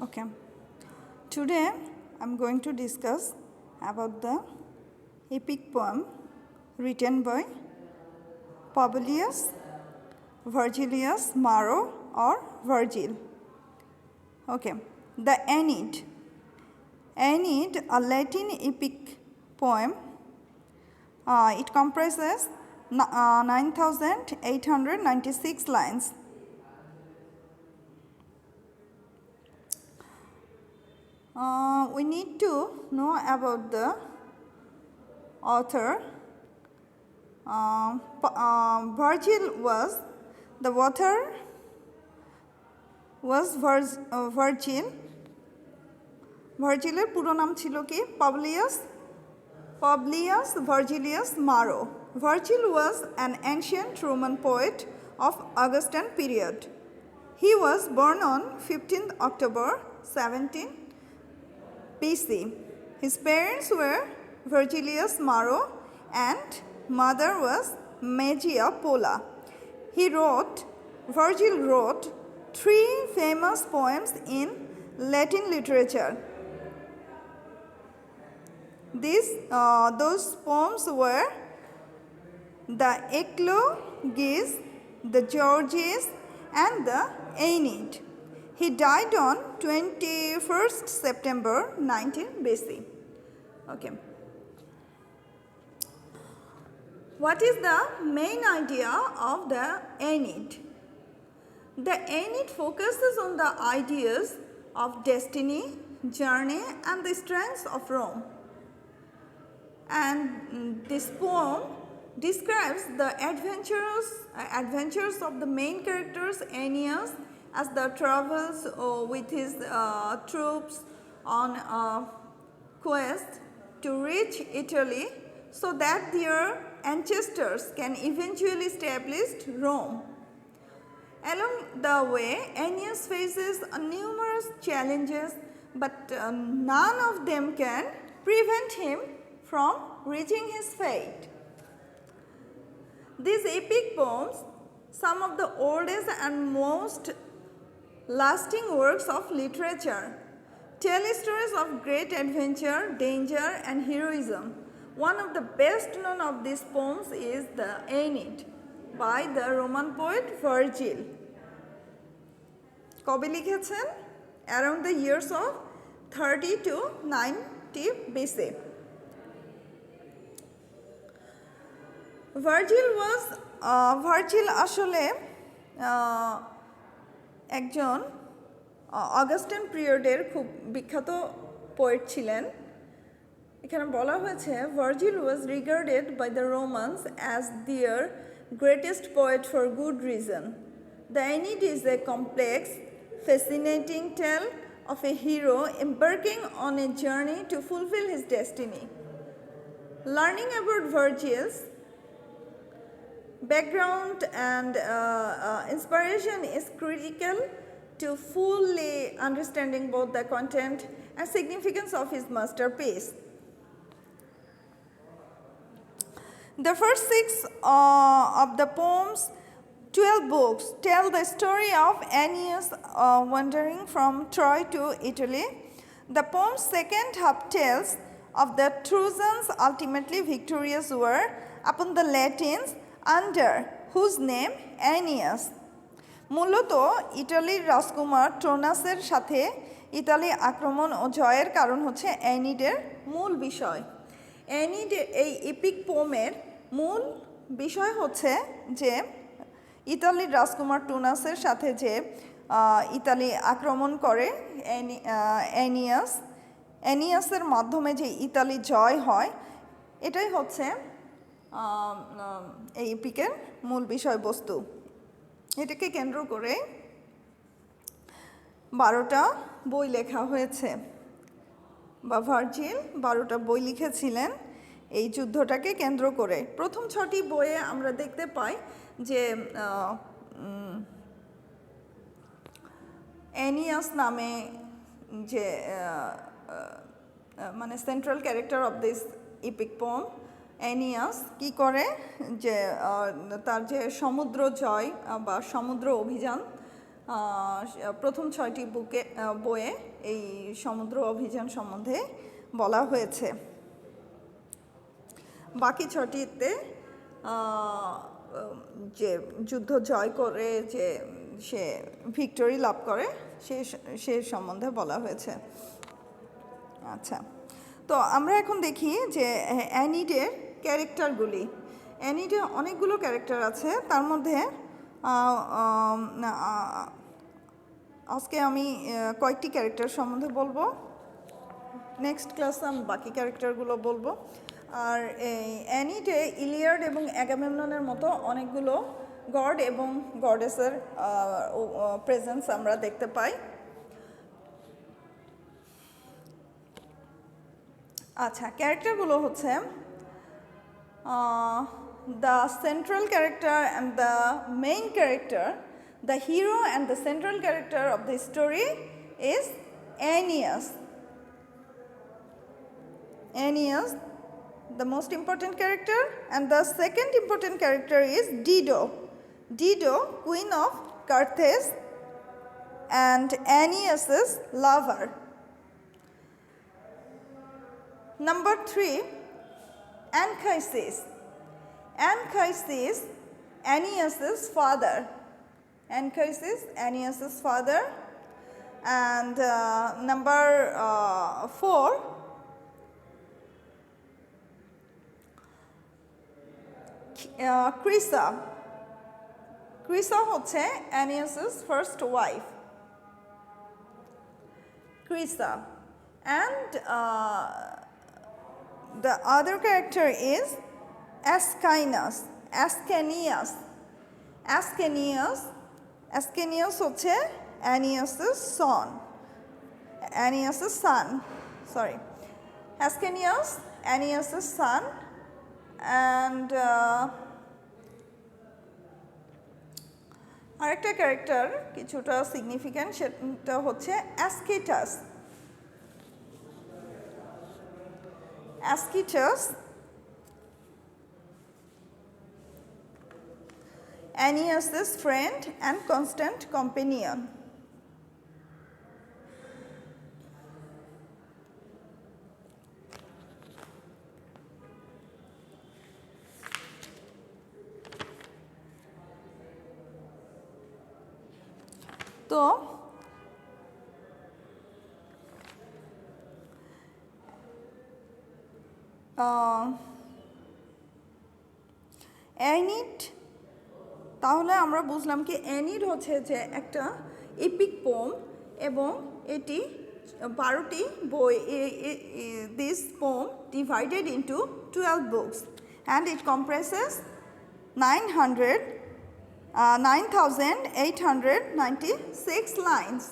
Okay. Today I'm going to discuss about the epic poem written by Publius Virgilius Maro or Virgil. Okay. The Aeneid. Aeneid, a Latin epic poem. It comprises 9,896 lines. We need to know about the author. Virgil was the author was Virgil. Virgil পুরো নাম ছিল কি Publius Virgilius Maro. Virgil was an ancient Roman poet of Augustan period. He was born on 15th October 17 BC. His parents were Virgilius Maro and mother was Magia Pola. Virgil wrote 3 famous poems in Latin literature. Those poems were the Eclogues, the Georges, and the Aeneid. He died on 21st September 19 BC. Okay. What is the main idea of the Aeneid? The Aeneid focuses on the ideas of destiny, journey, and the strengths of Rome. And this poem describes the adventures of the main characters Aeneas as the travels with his troops on a quest to reach Italy so that their ancestors can eventually establish Rome. Along the way, Aeneas faces numerous challenges, but none of them can prevent him from reaching his fate. These epic poems, some of the oldest and most lasting works of literature, tell stories of great adventure, danger, and heroism. One of the best known of these poems is the Aeneid by the Roman poet Virgil. কবে লিখেছেন? Around the years of 30 to 90 BC. Virgil আসলে একজন Augustan পিরিয়ডের খুব বিখ্যাত poet ছিলেন। এখানে বলা হয়েছে Virgil was regarded by the Romans as their greatest poet for good reason. The Aeneid is a complex, fascinating tale of a hero embarking on a journey to fulfill his destiny. Learning about Virgil's background and inspiration is critical to fully understanding both the content and significance of his masterpiece. The first 6 of the poems, 12 books, tell the story of Aeneas wandering from Troy to Italy. The poem's second half tells of the Trojans' ultimately victorious war upon the Latins under whose name Aeneas. মূলত ইটালির রাজকুমার ট্রোনাসের সাথে Italy আক্রমণ ও জয়ের কারণ হচ্ছে অ্যানিডের মূল বিষয়। অ্যানিডের এই এপিক পোমের মূল বিষয় হচ্ছে যে ইতালির রাজকুমার ট্রোনাসের সাথে যে ইতালি আক্রমণ করে অ্যানিয়াসের মাধ্যমে যে ইতালি জয় হয়, এটাই হচ্ছে এই এপিকের মূল বিষয়বস্তু। এটাকে কেন্দ্র করে 12টা বই লেখা হয়েছে বা ভার্জিল 12টা বই লিখেছিলেন এই যুদ্ধটাকে কেন্দ্র করে। প্রথম 6টি বইয়ে আমরা দেখতে পাই যে অ্যানিয়াস নামে যে মানে central character of this epic poem Aeneas কি করে যে তার যে সমুদ্র জয় বা সমুদ্র অভিযান প্রথম 6টি বইয়ে এই সমুদ্র অভিযান সম্বন্ধে বলা হয়েছে। বাকি 6টিতে যে যুদ্ধ জয় করে যে সে ভিক্টোরি লাভ করে সে সম্বন্ধে বলা হয়েছে। আচ্ছা, তো আমরা এখন দেখি যে অ্যানিডের ক্যারেক্টারগুলি। অ্যানিডে অনেকগুলো ক্যারেক্টার আছে, তার মধ্যে আজকে আমি কয়েকটি ক্যারেক্টার সম্বন্ধে বলবো, নেক্সট ক্লাসে আমি বাকি ক্যারেক্টারগুলো বলবো। আর অ্যানিডে ইলিয়াড এবং অ্যাগামেমননের মতো অনেকগুলো গড এবং গডেসের প্রেজেন্স আমরা দেখতে পাই। আচ্ছা, ক্যারেক্টারগুলো হচ্ছে the central character and the main character, the hero and the central character of the story is Aeneas. Aeneas, the most important character, and the second important character is Dido. Dido, queen of Carthage and Aeneas's lover. Number 3, Anchises. Anchises, Aeneas's father. Anchises, Aeneas's father. And number 4, Crisa. Crisa হচ্ছে Aeneas's first wife. Crisa. And the other character is Ascanius. Ascanius. Ascanius. Ascanius হচ্ছে Aeneas's son. Aeneas's son. Sorry. Ascanius, Aeneas's son. And আরেকটা character কিছুটা significant, সেটা হচ্ছে অ্যাসকিটাস। অ্যাসকিটাস Aeneas's friend and constant companion. তো অ্যানিড, তাহলে আমরা বুঝলাম কি অ্যানিড হচ্ছে যে একটা এপিক পোম এবং এটি 12টি বই। This poem divided into 12 books and it comprises 9,896 lines.